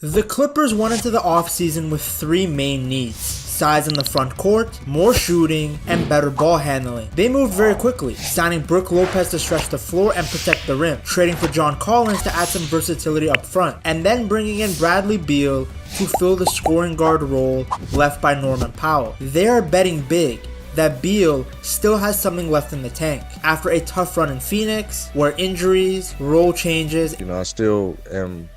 The Clippers went into the offseason with three main needs: size in the front court, more shooting, and better ball handling. They moved very quickly, signing Brook Lopez to stretch the floor and protect the rim, trading for John Collins to add some versatility up front, and then bringing in Bradley Beal to fill the scoring guard role left by Norman Powell. They are betting big that Beal still has something left in the tank after a tough run in Phoenix, where injuries, role changes. I still am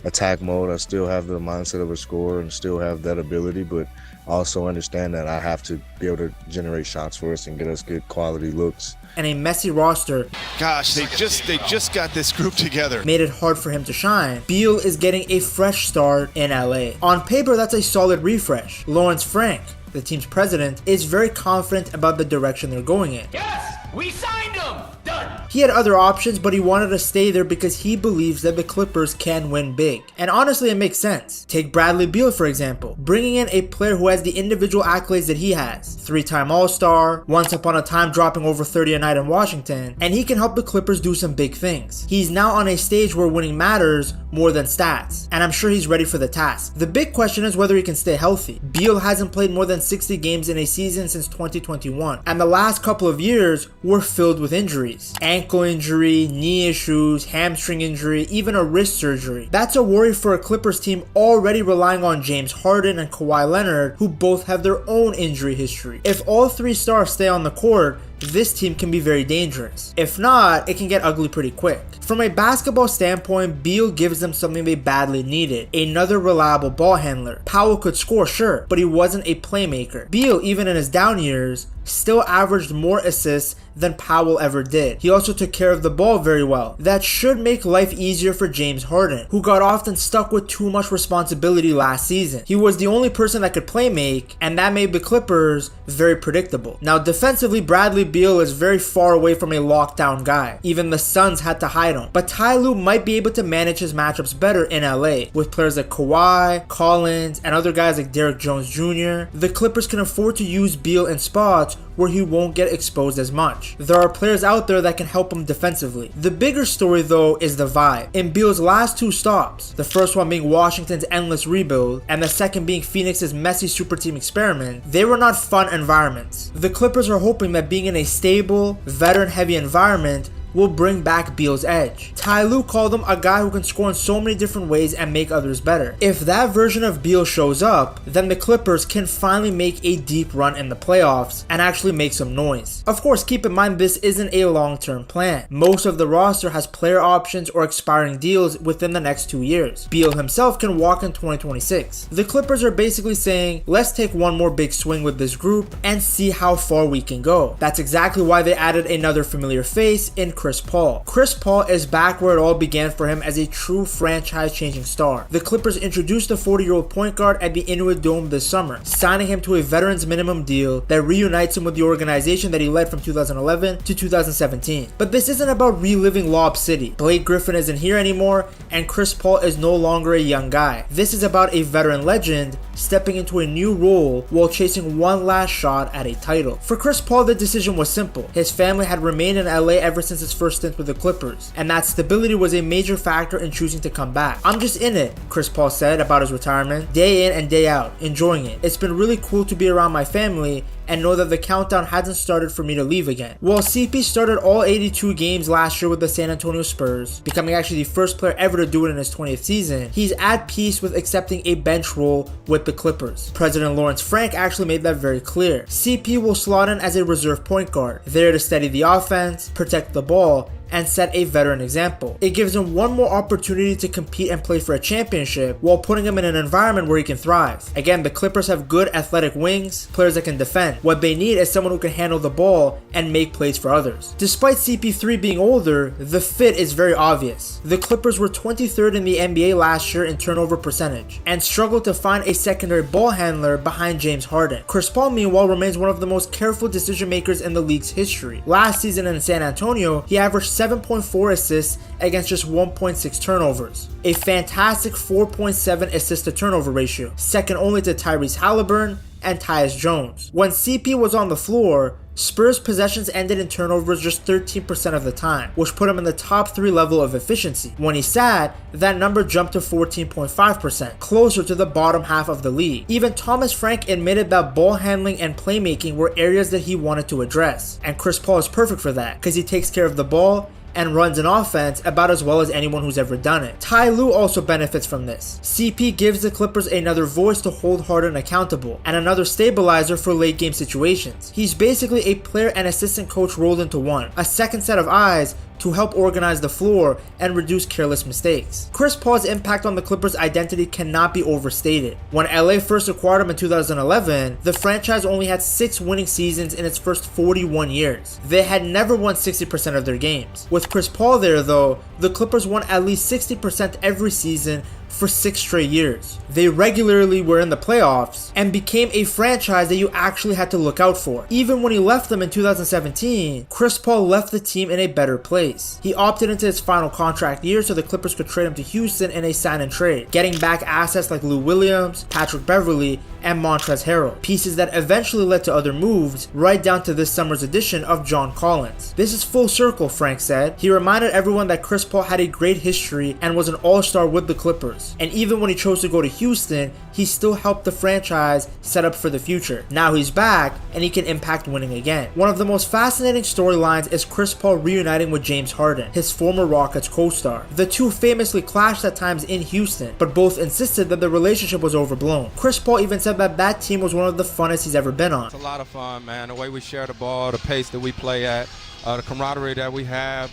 attack mode. I still have the mindset of a scorer and still have that ability, but I also understand that I have to be able to generate shots for us and get us good quality looks. And a messy roster, gosh, they just got this group together, made it hard for him to shine. Beal is getting a fresh start in LA. On paper, that's a solid refresh. Lawrence Frank, the team's president, is very confident about the direction they're going in. Yes, we signed him. Done. He had other options, but he wanted to stay there because he believes that the Clippers can win big. And honestly, it makes sense. Take Bradley Beal, for example. Bringing in a player who has the individual accolades that he has. 3-time All-Star, once upon a time dropping over 30 a night in Washington, and he can help the Clippers do some big things. He's now on a stage where winning matters more than stats, and I'm sure he's ready for the task. The big question is whether he can stay healthy. Beal hasn't played more than 60 games in a season since 2021, and the last couple of years were filled with injuries. Ankle injury, knee issues, hamstring injury, even a wrist surgery. That's a worry for a Clippers team already relying on James Harden and Kawhi Leonard, who both have their own injury history. If all three stars stay on the court, this team can be very dangerous. If not, it can get ugly pretty quick. From a basketball standpoint, Beal gives them something they badly needed: another reliable ball handler. Powell could score, sure, but he wasn't a playmaker. Beal, even in his down years, still averaged more assists than Powell ever did. He also took care of the ball very well. That should make life easier for James Harden, who got often stuck with too much responsibility last season. He was the only person that could play make, and that made the Clippers very predictable. Now defensively, Bradley Beal is very far away from a lockdown guy. Even the Suns had to hide him. But Ty Lue might be able to manage his matchups better in LA, with players like Kawhi, Collins, and other guys like Derrick Jones Jr. The Clippers can afford to use Beal in spots where he won't get exposed as much. There are players out there that can help him defensively. The bigger story though is the vibe. In Beal's last two stops, the first one being Washington's endless rebuild and the second being Phoenix's messy super team experiment, they were not fun environments. The Clippers are hoping that being in a stable, veteran heavy environment will bring back Beal's edge. Ty Lue called him a guy who can score in so many different ways and make others better. If that version of Beal shows up, then the Clippers can finally make a deep run in the playoffs and actually make some noise. Of course, keep in mind this isn't a long-term plan. Most of the roster has player options or expiring deals within the next 2 years. Beal himself can walk in 2026. The Clippers are basically saying, let's take one more big swing with this group and see how far we can go. That's exactly why they added another familiar face in Chris Paul. Chris Paul is back where it all began for him as a true franchise-changing star. The Clippers introduced the 40-year-old point guard at the Intuit Dome this summer, signing him to a veteran's minimum deal that reunites him with the organization that he led from 2011 to 2017. But this isn't about reliving Lob City. Blake Griffin isn't here anymore, and Chris Paul is no longer a young guy. This is about a veteran legend stepping into a new role while chasing one last shot at a title. For Chris Paul, the decision was simple. His family had remained in LA ever since his first stint with the Clippers, and that stability was a major factor in choosing to come back. I'm just in it, Chris Paul said about his retirement, day in and day out, enjoying it. It's been really cool to be around my family and know that the countdown hasn't started for me to leave again. While CP started all 82 games last year with the San Antonio Spurs, becoming actually the first player ever to do it in his 20th season, he's at peace with accepting a bench role with the Clippers. President Lawrence Frank actually made that very clear. CP will slot in as a reserve point guard, there to steady the offense, protect the ball, and set a veteran example. It gives him one more opportunity to compete and play for a championship while putting him in an environment where he can thrive. Again, the Clippers have good athletic wings, players that can defend. What they need is someone who can handle the ball and make plays for others. Despite CP3 being older, the fit is very obvious. The Clippers were 23rd in the NBA last year in turnover percentage and struggled to find a secondary ball handler behind James Harden. Chris Paul, meanwhile, remains one of the most careful decision makers in the league's history. Last season in San Antonio, he averaged 7.4 assists against just 1.6 turnovers. A fantastic 4.7 assist to turnover ratio, second only to Tyrese Halliburton and Tyus Jones. When CP was on the floor, Spurs possessions ended in turnovers just 13% of the time, which put him in the top 3 level of efficiency. When he sat, that number jumped to 14.5%, closer to the bottom half of the league. Even Thomas Frank admitted that ball handling and playmaking were areas that he wanted to address, and Chris Paul is perfect for that, because he takes care of the ball and runs an offense about as well as anyone who's ever done it. Ty Lue also benefits from this. CP gives the Clippers another voice to hold Harden accountable, and another stabilizer for late game situations. He's basically a player and assistant coach rolled into one, a second set of eyes to help organize the floor and reduce careless mistakes. Chris Paul's impact on the Clippers' identity cannot be overstated. When LA first acquired him in 2011, the franchise only had 6 winning seasons in its first 41 years. They had never won 60% of their games. With Chris Paul there though, the Clippers won at least 60% every season for 6 straight years. They regularly were in the playoffs and became a franchise that you actually had to look out for. Even when he left them in 2017, Chris Paul left the team in a better place. He opted into his final contract year so the Clippers could trade him to Houston in a sign and trade, getting back assets like Lou Williams, Patrick Beverley, and Montrezl Harrell, pieces that eventually led to other moves, right down to this summer's addition of John Collins. This is full circle, Frank said. He reminded everyone that Chris Paul had a great history and was an all-star with the Clippers. And even when he chose to go to Houston, he still helped the franchise set up for the future. Now he's back, and he can impact winning again. One of the most fascinating storylines is Chris Paul reuniting with James Harden, his former Rockets co-star. The two famously clashed at times in Houston, but both insisted that the relationship was overblown. Chris Paul even said that team was one of the funnest he's ever been on. It's a lot of fun, man. The way we share the ball, the pace that we play at, the camaraderie that we have,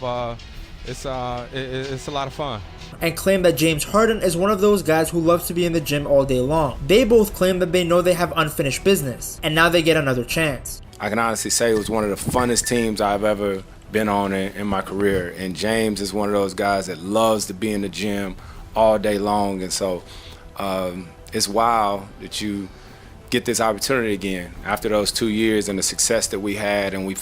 it's a lot of fun. And claimed that James Harden is one of those guys who loves to be in the gym all day long. They both claim that they know they have unfinished business, and now they get another chance. I can honestly say it was one of the funnest teams I've ever been on in my career. And James is one of those guys that loves to be in the gym all day long. And so it's wild that you get this opportunity again after those 2 years and the success that we had. And we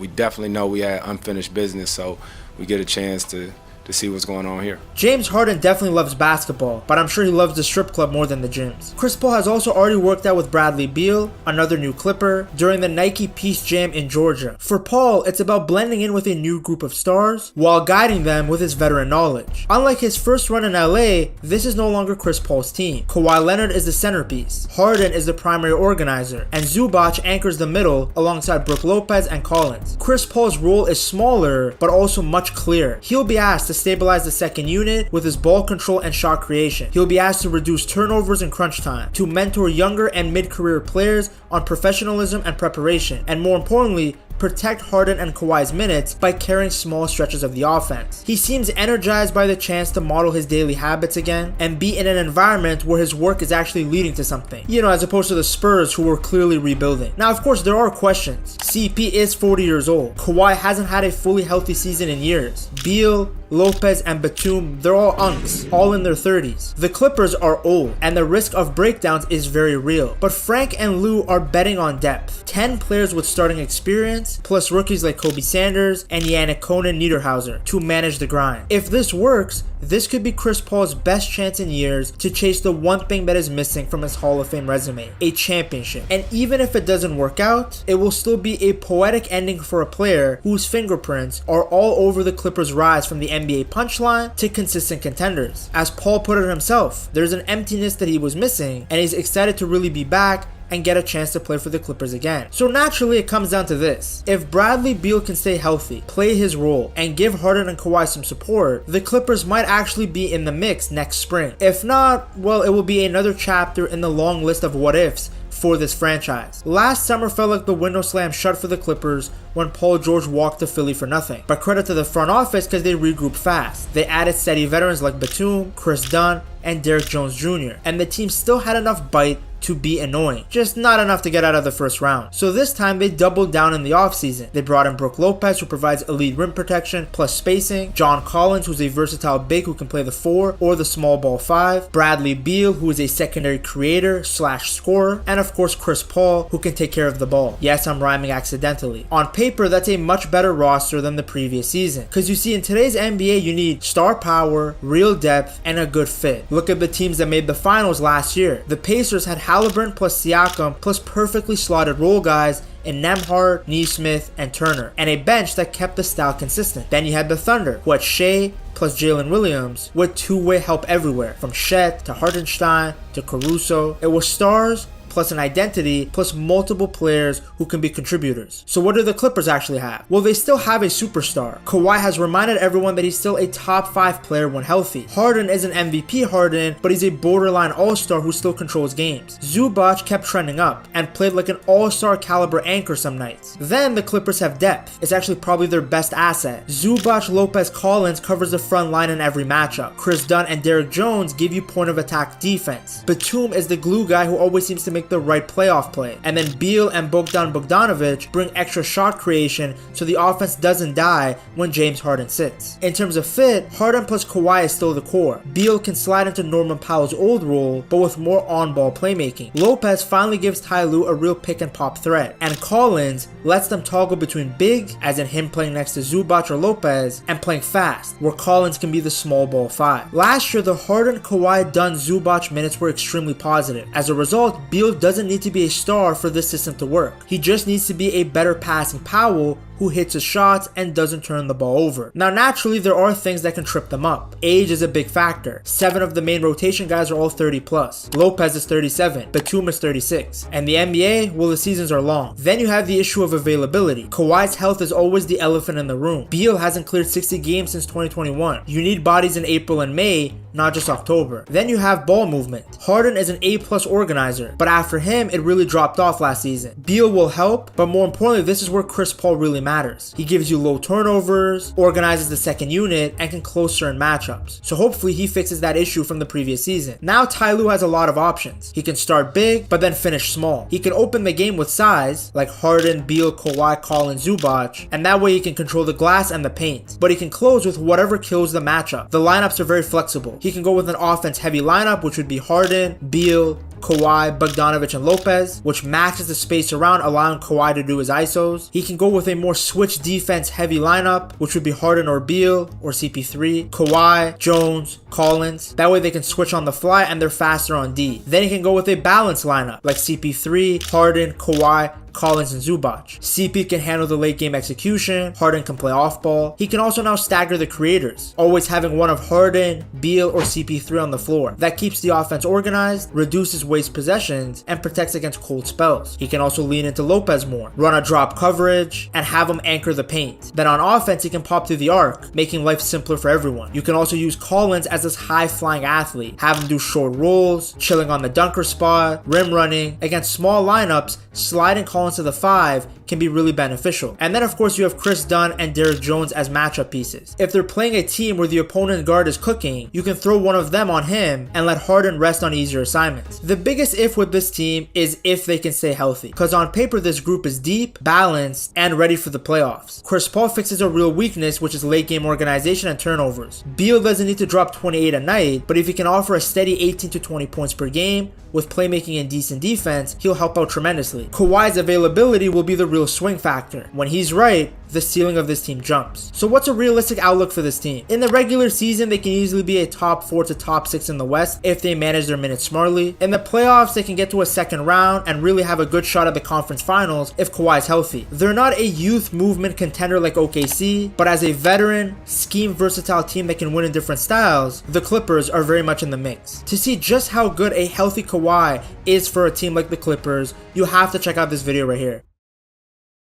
definitely know we had unfinished business. So we get a chance to see what's going on here. James Harden definitely loves basketball, but I'm sure he loves the strip club more than the gyms. Chris Paul has also already worked out with Bradley Beal, another new Clipper, during the Nike Peace Jam in Georgia. For Paul, it's about blending in with a new group of stars while guiding them with his veteran knowledge. Unlike his first run in LA, this is no longer Chris Paul's team. Kawhi Leonard is the centerpiece, Harden is the primary organizer, and Zubac anchors the middle alongside Brook Lopez and Collins. Chris Paul's role is smaller, but also much clearer. He'll be asked to stabilize the second unit with his ball control and shot creation. He'll be asked to reduce turnovers and crunch time, to mentor younger and mid-career players on professionalism and preparation, and more importantly, protect Harden and Kawhi's minutes by carrying small stretches of the offense. He seems energized by the chance to model his daily habits again and be in an environment where his work is actually leading to something, as opposed to the Spurs who were clearly rebuilding. Now, of course, there are questions. CP is 40 years old. Kawhi hasn't had a fully healthy season in years. Beal, Lopez, and Batum, they're all unks, all in their 30s. The Clippers are old, and the risk of breakdowns is very real. But Frank and Lou are betting on depth. 10 players with starting experience, plus rookies like Kobe Sanders and Yannick Conan Niederhauser to manage the grind. If this works, this could be Chris Paul's best chance in years to chase the one thing that is missing from his Hall of Fame resume, a championship. And even if it doesn't work out, it will still be a poetic ending for a player whose fingerprints are all over the Clippers' rise from the NBA punchline to consistent contenders. As Paul put it himself, there's an emptiness that he was missing, and he's excited to really be back and get a chance to play for the Clippers again. So naturally it comes down to this. If Bradley Beal can stay healthy, play his role, and give Harden and Kawhi some support, the Clippers might actually be in the mix next spring. If not, well, it will be another chapter in the long list of what ifs for this franchise. Last summer felt like the window slammed shut for the Clippers when Paul George walked to Philly for nothing. But credit to the front office because they regrouped fast. They added steady veterans like Batum, Chris Dunn, and Derrick Jones Jr. And the team still had enough bite to be annoying, just not enough to get out of the first round. So this time they doubled down in the offseason. They brought in Brook Lopez, who provides elite rim protection plus spacing, John Collins, who's a versatile big who can play the 4 or the small ball 5, Bradley Beal, who is a secondary creator / scorer, and of course Chris Paul, who can take care of the ball. Yes, I'm rhyming accidentally. On paper, that's a much better roster than the previous season, because you see, in today's NBA you need star power, real depth, and a good fit. Look at the teams that made the finals last year. The Pacers had Halliburton plus Siakam plus perfectly slotted role guys in Nembhard, Neesmith, and Turner, and a bench that kept the style consistent. Then you had the Thunder, who had Shea plus Jalen Williams with two-way help everywhere, from Shet to Hardenstein to Caruso. It was stars plus an identity, plus multiple players who can be contributors. So what do the Clippers actually have? Well, they still have a superstar. Kawhi has reminded everyone that he's still a top 5 player when healthy. Harden is an MVP Harden, but he's a borderline all-star who still controls games. Zubac kept trending up and played like an all-star caliber anchor some nights. Then the Clippers have depth. It's actually probably their best asset. Zubac, Lopez, Collins covers the front line in every matchup. Chris Dunn and Derrick Jones give you point of attack defense. Batum is the glue guy who always seems to make the right playoff play. And then Beal and Bogdanovic bring extra shot creation so the offense doesn't die when James Harden sits. In terms of fit, Harden plus Kawhi is still the core. Beal can slide into Norman Powell's old role, but with more on-ball playmaking. Lopez finally gives Ty Lue a real pick and pop threat. And Collins lets them toggle between big, as in him playing next to Zubac or Lopez, and playing fast, where Collins can be the small ball 5. Last year, the Harden, Kawhi, Dunn, Zubac minutes were extremely positive. As a result, Beal doesn't need to be a star for this system to work. He just needs to be a better passing Powell who hits his shots and doesn't turn the ball over. Now naturally there are things that can trip them up. Age is a big factor. 7 of the main rotation guys are all 30 plus. Lopez is 37, Batum is 36. And the NBA, well, the seasons are long. Then you have the issue of availability. Kawhi's health is always the elephant in the room. Beal hasn't cleared 60 games since 2021. You need bodies in April and May, not just October. Then you have ball movement. Harden is an A+ organizer, but after him it really dropped off last season. Beal will help, but more importantly, this is where Chris Paul really matters. He gives you low turnovers, organizes the second unit, and can close certain matchups. So hopefully he fixes that issue from the previous season. Now Ty Lue has a lot of options. He can start big, but then finish small. He can open the game with size, like Harden, Beal, Kawhi, Collins, Zubac, and that way he can control the glass and the paint. But he can close with whatever kills the matchup. The lineups are very flexible. He can go with an offense-heavy lineup, which would be Harden, Beal, Kawhi, Bogdanovic, and Lopez, which maxes the space around, allowing Kawhi to do his ISOs. He can go with a more switch defense heavy lineup, which would be Harden or Beal or CP3, Kawhi, Jones, Collins. That way they can switch on the fly and they're faster on D. Then he can go with a balanced lineup like CP3, Harden, Kawhi, Collins, and Zubac. CP can handle the late game execution, Harden can play off ball. He can also now stagger the creators, always having one of Harden, Beal, or CP3 on the floor. That keeps the offense organized, reduces waste possessions, and protects against cold spells. He can also lean into Lopez more, run a drop coverage, and have him anchor the paint. Then on offense, he can pop through the arc, making life simpler for everyone. You can also use Collins as this high-flying athlete, have him do short rolls, chilling on the dunker spot, rim running. Against small lineups, sliding Collins to the 5 can be really beneficial. And then of course you have Chris Dunn and Derrick Jones as matchup pieces. If they're playing a team where the opponent guard is cooking, you can throw one of them on him and let Harden rest on easier assignments. The biggest if with this team is if they can stay healthy, because on paper this group is deep, balanced, and ready for the playoffs. Chris Paul fixes a real weakness, which is late game organization and turnovers. Beal doesn't need to drop 28 a night, but if he can offer a steady 18 to 20 points per game with playmaking and decent defense, he'll help out tremendously. Kawhi's availability will be the real swing factor. When he's right, the ceiling of this team jumps. So what's a realistic outlook for this team? In the regular season, they can easily be a top 4 to top 6 in the West if they manage their minutes smartly. In the playoffs, they can get to a second round and really have a good shot at the conference finals if Kawhi's healthy. They're not a youth movement contender like OKC, but as a veteran, scheme versatile team that can win in different styles, the Clippers are very much in the mix. To see just how good a healthy Kawhi is for a team like the Clippers, you have to check out this video right here.